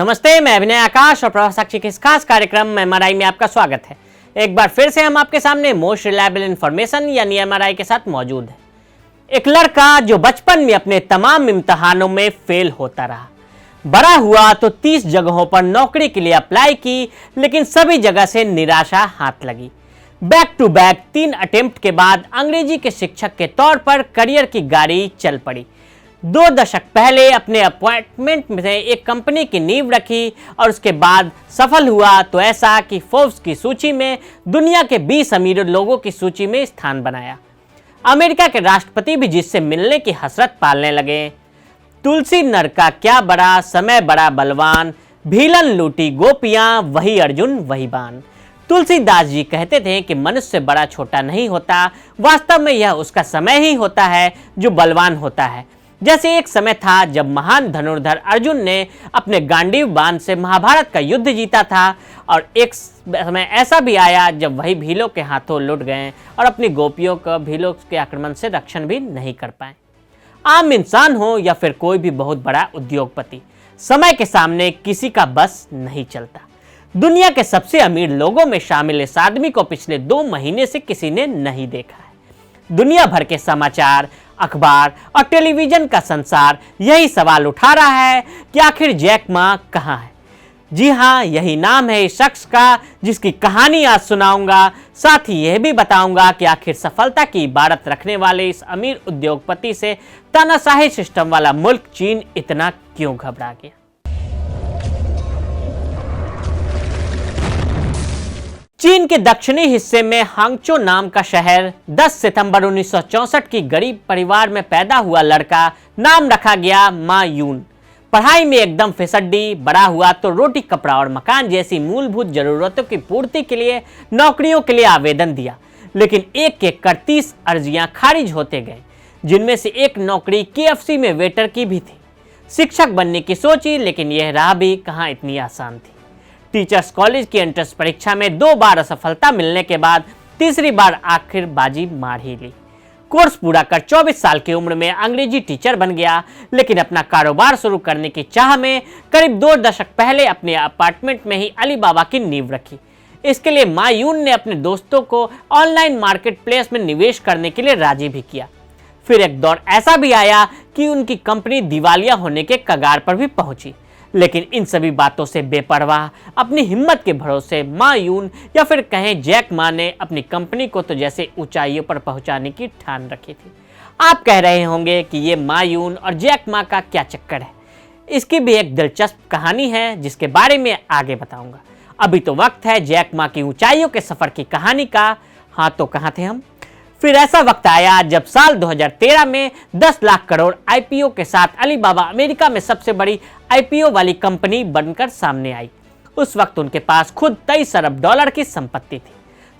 नमस्ते, मैं अभिनय आकाश और प्रवाह साक्षी के इस खास कार्यक्रम में एमआरआई में आपका स्वागत है। एक बार फिर से हम आपके सामने मोस्ट रिलायबल इंफॉर्मेशन यानी एमआरआई के साथ मौजूद है। एक लड़का जो बचपन में अपने तमाम इम्तिहानों में फेल होता रहा, बड़ा हुआ तो 30 जगहों पर नौकरी के लिए अप्लाई की, लेकिन सभी जगह से निराशा हाथ लगी। बैक टू बैक 3 अटेम्प्ट के बाद अंग्रेजी के शिक्षक के तौर पर करियर की गाड़ी चल पड़ी। 2 दशक पहले अपने अपॉइंटमेंट में एक कंपनी की नींव रखी और उसके बाद सफल हुआ तो ऐसा कि फोर्ब्स की सूची में दुनिया के 20 अमीर लोगों की सूची में स्थान बनाया। अमेरिका के राष्ट्रपति भी जिससे मिलने की हसरत पालने लगे। तुलसी नर का क्या बड़ा, समय बड़ा बलवान, भीलन लूटी गोपियां, वही अर्जुन वही बान। तुलसीदास जी कहते थे कि मनुष्य बड़ा छोटा नहीं होता, वास्तव में यह उसका समय ही होता है जो बलवान होता है। जैसे एक समय था जब महान धनुर्धर अर्जुन ने अपने गांडीव बाण से महाभारत का युद्ध जीता था, और एक समय ऐसा भी आया जब वही भीलों के हाथों लुट गए और अपनी गोपियों का भीलों के आक्रमण से रक्षण भी नहीं कर पाए। आम इंसान हो या फिर कोई भी बहुत बड़ा उद्योगपति, समय के सामने किसी का बस नहीं चलता। दुनिया के सबसे अमीर लोगों में शामिल इस आदमी को पिछले 2 महीने से किसी ने नहीं देखा है। दुनिया भर के समाचार, अखबार और टेलीविजन का संसार यही सवाल उठा रहा है कि आखिर जैक मा कहाँ है। जी हाँ, यही नाम है इस शख्स का जिसकी कहानी आज सुनाऊंगा। साथ ही यह भी बताऊंगा कि आखिर सफलता की इबारत रखने वाले इस अमीर उद्योगपति से तानाशाही सिस्टम वाला मुल्क चीन इतना क्यों घबरा गया। चीन के दक्षिणी हिस्से में हांगचो नाम का शहर 10 सितंबर 1964 की गरीब परिवार में पैदा हुआ लड़का, नाम रखा गया मा यून। पढ़ाई में एकदम फिसड्डी, बड़ा हुआ तो रोटी कपड़ा और मकान जैसी मूलभूत जरूरतों की पूर्ति के लिए नौकरियों के लिए आवेदन दिया, लेकिन एक एक कर 30 अर्जियां खारिज होते गए, जिनमें से एक नौकरी KFC में वेटर की भी थी। शिक्षक बनने की सोची, लेकिन यह राह भी कहाँ इतनी आसान थी। टीचर्स कॉलेज की एंट्रेंस परीक्षा में 2 बार असफलता मिलने के बाद तीसरी बार आखिर बाजी मार ही ली। कोर्स पूरा कर 24 साल की उम्र में अंग्रेजी टीचर बन गया, लेकिन अपना कारोबार शुरू करने की चाह में करीब 2 दशक पहले अपने अपार्टमेंट में ही अलीबाबा की नींव रखी। इसके लिए मा यून ने अपने दोस्तों को ऑनलाइन मार्केट प्लेस में निवेश करने के लिए राजी भी किया। फिर एक दौर ऐसा भी आया कि उनकी कंपनी दिवालिया होने के कगार पर भी पहुंची, लेकिन इन सभी बातों से बेपरवाह अपनी हिम्मत के भरोसे मा यून या फिर कहें जैक मा ने अपनी कंपनी को तो जैसे ऊंचाइयों पर पहुंचाने की ठान रखी थी। आप कह रहे होंगे कि ये मा यून और जैक मा का क्या चक्कर है। इसकी भी एक दिलचस्प कहानी है जिसके बारे में आगे बताऊंगा। अभी तो वक्त है जैक मा की ऊंचाइयों के सफर की कहानी का। हाँ, तो कहाँ थे हम। फिर ऐसा वक्त आया जब साल 2013 में 10 लाख करोड़ IPO के साथ अलीबाबा अमेरिका में सबसे बड़ी IPO वाली कंपनी बनकर सामने आई। उस वक्त उनके पास खुद 23 अरब डॉलर की संपत्ति थी।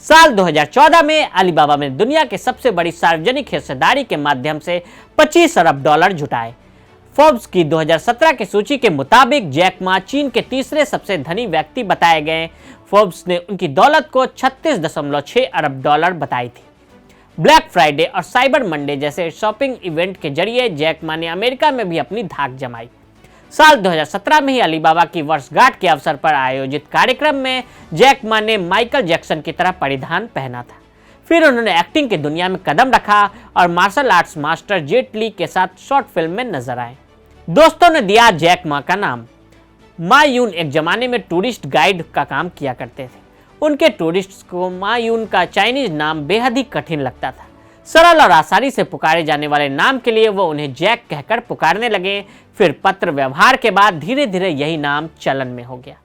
साल 2014 में अलीबाबा में दुनिया के सबसे बड़ी सार्वजनिक हिस्सेदारी के माध्यम से 25 अरब डॉलर जुटाए। फोर्ब्स की 2017 की सूची के मुताबिक जैक मा चीन के तीसरे सबसे धनी व्यक्ति बताए गए। फोर्ब्स ने उनकी दौलत को 36.6 अरब डॉलर बताई थी। ब्लैक फ्राइडे और साइबर मंडे जैसे शॉपिंग इवेंट के जरिए जैक मा ने अमेरिका में भी अपनी धाक जमाई। साल 2017 में ही अलीबाबा की वर्षगांठ के अवसर पर आयोजित कार्यक्रम में जैक मा ने माइकल जैक्सन की तरह परिधान पहना था। फिर उन्होंने एक्टिंग की दुनिया में कदम रखा और मार्शल आर्ट्स मास्टर जेट ली के साथ शॉर्ट फिल्म में नजर आए। दोस्तों ने दिया जैक मा का नाम। मा यून एक जमाने में टूरिस्ट गाइड का काम किया करते थे। उनके टूरिस्ट्स को मा यून का चाइनीज नाम बेहद ही कठिन लगता था। सरल और आसानी से पुकारे जाने वाले नाम के लिए वो उन्हें जैक कहकर पुकारने लगे। फिर पत्र व्यवहार के बाद धीरे धीरे यही नाम चलन में हो गया।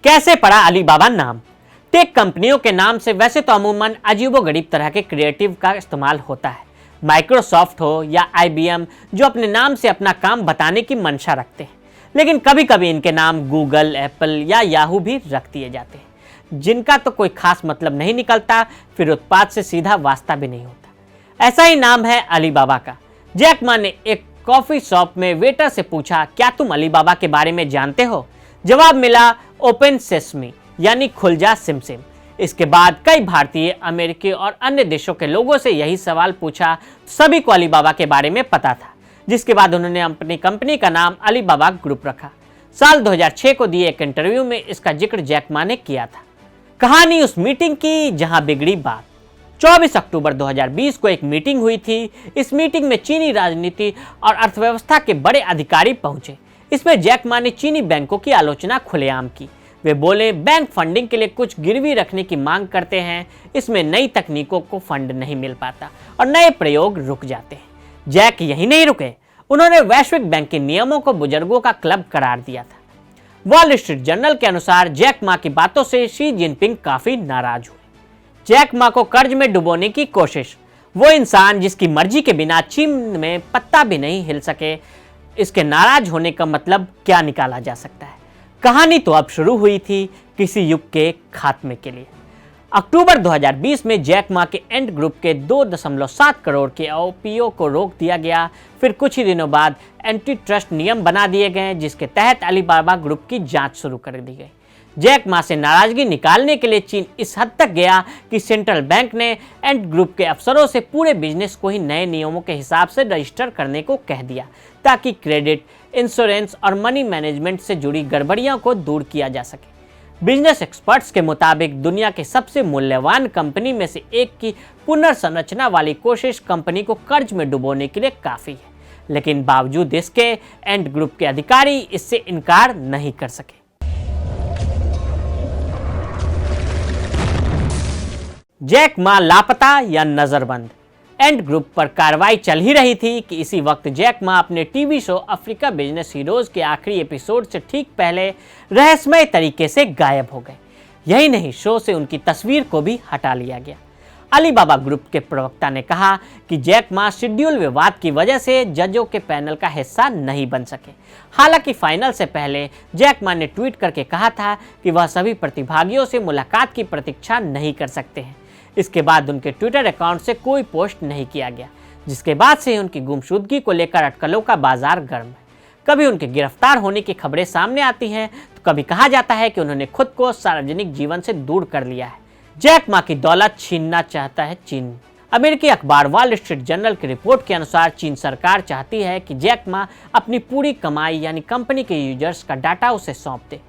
कैसे पड़ा अलीबाबा नाम। टेक कंपनियों के नाम से वैसे तो अमूमन अजीबोगरीब तरह के क्रिएटिव का इस्तेमाल होता है। माइक्रोसॉफ्ट हो या IBM, जो अपने नाम से अपना काम बताने की मंशा रखते हैं, लेकिन कभी कभी इनके नाम गूगल, एप्पल या याहू भी रख दिए जाते हैं, जिनका तो कोई खास मतलब नहीं निकलता, फिर उत्पाद से सीधा वास्ता भी नहीं होता। ऐसा ही नाम है अलीबाबा का। जैक मा ने एक कॉफी शॉप में वेटर से पूछा, क्या तुम अलीबाबा के बारे में जानते हो? जवाब मिला, ओपन सेसमी, यानी खुल जा सिमसिम। इसके बाद कई भारतीय, अमेरिकी और अन्य देशों के लोगों से यही सवाल पूछा। सभी को अलीबाबा के बारे में पता था। जिसके बाद उन्होंने अपनी कंपनी का नाम अलीबाबा ग्रुप रखा। साल 2006 को दिए एक इंटरव्यू में इसका जिक्र जैक मा ने किया था। कहानी उस मीटिंग की जहां बिगड़ी बात। 24 अक्टूबर 2020 को एक मीटिंग हुई थी। इस मीटिंग में चीनी राजनीति और अर्थव्यवस्था के बड़े अधिकारी पहुंचे। इसमें जैक मा ने चीनी बैंकों की आलोचना खुलेआम की। वे बोले, बैंक फंडिंग के लिए कुछ गिरवी रखने की मांग करते हैं, इसमें नई तकनीकों को फंड नहीं मिल पाता और नए प्रयोग रुक जाते हैं। जैक यही नहीं रुके, उन्होंने वैश्विक बैंक के नियमों को बुजुर्गों का क्लब करार दिया था। वॉल स्ट्रीट जर्नल के अनुसार जैक मा की बातों से शी जिनपिंग काफी नाराज हुए। जैक मा को कर्ज में डुबोने की कोशिश। वो इंसान जिसकी मर्जी के बिना चीन में पत्ता भी नहीं हिल सके, इसके नाराज होने का मतलब क्या निकाला जा सकता है। कहानी तो अब शुरू हुई थी किसी युग के खात्मे के लिए। अक्टूबर 2020 में जैक मा के एंड ग्रुप के 2.7 करोड़ के आईपीओ को रोक दिया गया। फिर कुछ ही दिनों बाद एंटी ट्रस्ट नियम बना दिए गए, जिसके तहत अलीबाबा ग्रुप की जांच शुरू कर दी गई। जैक मा से नाराजगी निकालने के लिए चीन इस हद तक गया कि सेंट्रल बैंक ने एंड ग्रुप के अफसरों से पूरे बिजनेस को ही नए नियमों के हिसाब से रजिस्टर करने को कह दिया, ताकि क्रेडिट, इंश्योरेंस और मनी मैनेजमेंट से जुड़ी गड़बड़ियों को दूर किया जा सके। बिजनेस एक्सपर्ट्स के मुताबिक दुनिया के सबसे मूल्यवान कंपनी में से एक की पुनर्संरचना वाली कोशिश कंपनी को कर्ज में डुबोने के लिए काफी है, लेकिन बावजूद इसके एंड ग्रुप के अधिकारी इससे इनकार नहीं कर सके। जैक मा लापता या नजरबंद। एंड ग्रुप पर कार्रवाई चल ही रही थी कि इसी वक्त जैक मा अपने TV show Africa business heroes के आखिरी एपिसोड से ठीक पहले रहस्यमय तरीके से गायब हो गए। यही नहीं, शो से उनकी तस्वीर को भी हटा लिया गया। अलीबाबा ग्रुप के प्रवक्ता ने कहा कि जैक मा शेड्यूल विवाद की वजह से जजों के पैनल का हिस्सा नहीं बन सके। हालांकि फाइनल से पहले जैक मा ने ट्वीट करके कहा था कि वह सभी प्रतिभागियों से मुलाकात की प्रतीक्षा नहीं कर सकते हैं। इसके बाद उनके ट्विटर अकाउंट से कोई पोस्ट नहीं किया गया, जिसके बाद से उनकी गुमशुदगी को लेकर अटकलों का बाजार गर्म है। कभी उनके गिरफ्तार होने की खबरें सामने आती हैं, तो कभी कहा जाता है कि उन्होंने खुद को सार्वजनिक जीवन से दूर कर लिया है। जैक मा की दौलत छीनना चाहता है चीन। अमेरिकी अखबार वॉल स्ट्रीट जर्नल की रिपोर्ट के अनुसार चीन सरकार चाहती है कि जैक मा अपनी पूरी कमाई यानी कंपनी के यूजर्स का डाटा उसे सौंप दे।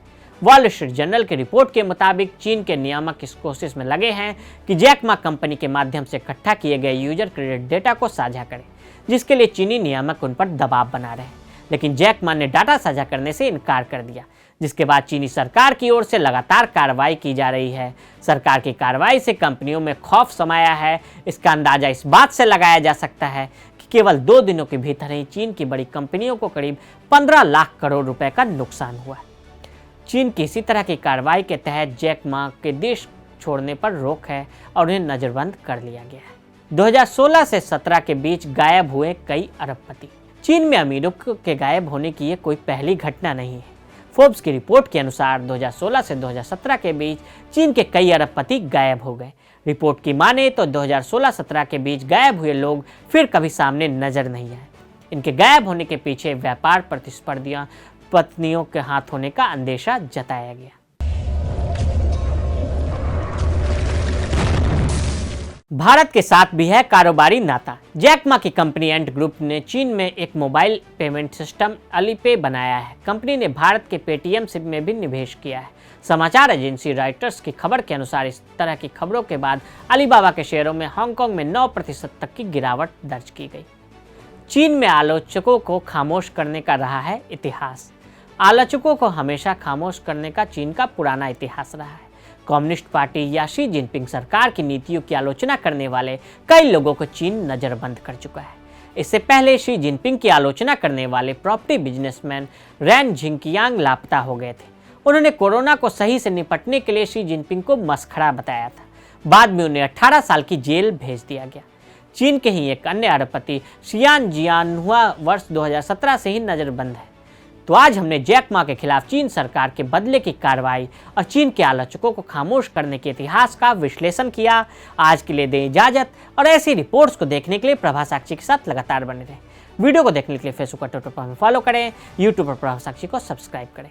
वॉल स्ट्रीट जर्नल की रिपोर्ट के मुताबिक चीन के नियामक इस कोशिश में लगे हैं कि जैक मा कंपनी के माध्यम से इकट्ठा किए गए यूजर क्रेडिट डेटा को साझा करें, जिसके लिए चीनी नियामक उन पर दबाव बना रहे हैं। लेकिन जैक मा ने डाटा साझा करने से इनकार कर दिया, जिसके बाद चीनी सरकार की ओर से लगातार कार्रवाई की जा रही है। सरकार की कार्रवाई से कंपनियों में खौफ समाया है। इसका अंदाजा इस बात से लगाया जा सकता है कि केवल 2 दिनों के भीतर ही चीन की बड़ी कंपनियों को करीब 15 लाख करोड़ रुपए का नुकसान हुआ है। चीन की इसी तरह की कार्रवाई के तहत जैक मा के देश छोड़ने पर रोक है और उन्हें नजरबंद कर लिया गया है। 2016 से 17 के बीच गायब हुए कई अरबपति। चीन में अमीरों के गायब होने की ये कोई पहली घटना नहीं है। फोर्ब्स की रिपोर्ट के अनुसार 2016 से 2017 के बीच चीन के कई अरबपति गायब हो गए। रिपोर्ट की माने तो 2016-17 के बीच गायब हुए लोग फिर कभी सामने नजर नहीं आए। इनके गायब होने के पीछे व्यापार प्रतिस्पर्धियां पत्नियों के हाथ होने का अंदेशा जताया गया। भारत के साथ भी है कारोबारी नाता। जैक मा की कंपनी एंड ग्रुप ने चीन में एक मोबाइल पेमेंट सिस्टम अलीपे बनाया है। कंपनी ने भारत के पेटीएम सिम में भी निवेश किया है। समाचार एजेंसी रॉयटर्स की खबर के अनुसार इस तरह की खबरों के बाद अलीबाबा के शेयरों में हांगकांग में 9% तक की गिरावट दर्ज की गई। चीन में आलोचकों को खामोश करने का रहा है इतिहास। आलोचकों को हमेशा खामोश करने का चीन का पुराना इतिहास रहा है। कम्युनिस्ट पार्टी या शी जिनपिंग सरकार की नीतियों की आलोचना करने वाले कई लोगों को चीन नजरबंद कर चुका है। इससे पहले शी जिनपिंग की आलोचना करने वाले प्रॉपर्टी बिजनेसमैन रैन झिंकियांग लापता हो गए थे। उन्होंने कोरोना को सही से निपटने के लिए शी जिनपिंग को मसखड़ा बताया था। बाद में उन्हें 18 साल की जेल भेज दिया गया। चीन के ही एक अन्य अरबपति शियान जियानहुआ वर्ष 2017 से ही नजरबंद है। तो आज हमने जैक मा के खिलाफ चीन सरकार के बदले की कार्रवाई और चीन के आलोचकों को खामोश करने के इतिहास का विश्लेषण किया। आज के लिए दें इजाजत और ऐसी रिपोर्ट्स को देखने के लिए प्रभा साक्षी के साथ लगातार बने रहें। वीडियो को देखने के लिए फेसबुक और ट्विटर पर हमें फॉलो करें, यूट्यूब पर प्रभा साक्षी को सब्सक्राइब करें।